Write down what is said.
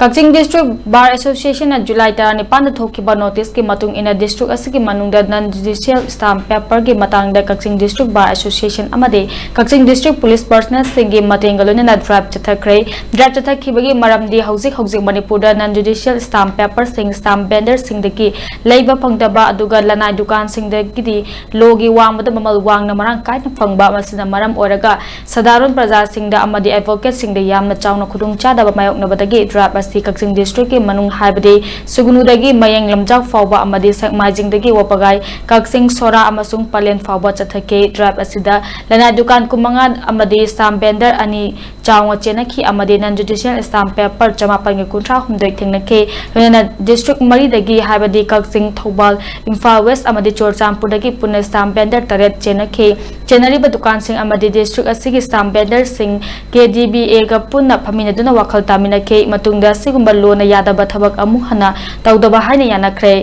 Kakching District Bar Association at July 19 thokiba notice ki matung ina district asigi manungda non-judicial stamp paper ki matangda Kakching District Bar Association amade Kakching District Police personnel singgi matengga loinana drive chathakhre maramdi hauzik Manipur non-judicial stamp paper sing stamp vendor singdaki leiba phangdaba aduga lanai dukan singdagi logi wangbada mamal wangna marang kaina phangba masina maram oraga sadaron praja singda amadi advocate singda yamna chawna khudung chadaba mayoknabadagi drive Kakching District ki manung haibadi sugunudagi mayang lamjak fawba amadi sakmajingdagi wapagai Kakching sora amasung palen fawba chathake drive asida lana dukan kumanga amadi stamp vendor ani chawna chenaki amadi non-judicial stamp paper chamapangi kuntra humdoi thingnake lana district mari dagi haibadi Kakching Thobal Imphal West amadi Chorchampur dagi punna stamp vendor taret chenake chenariba dukan sing amadi district asigi stamp vendor sing KDBA ga punna phaminaduna wakhal taminake matungda sigumba lona yadaba thabak amu hana tawdaba haina yanakre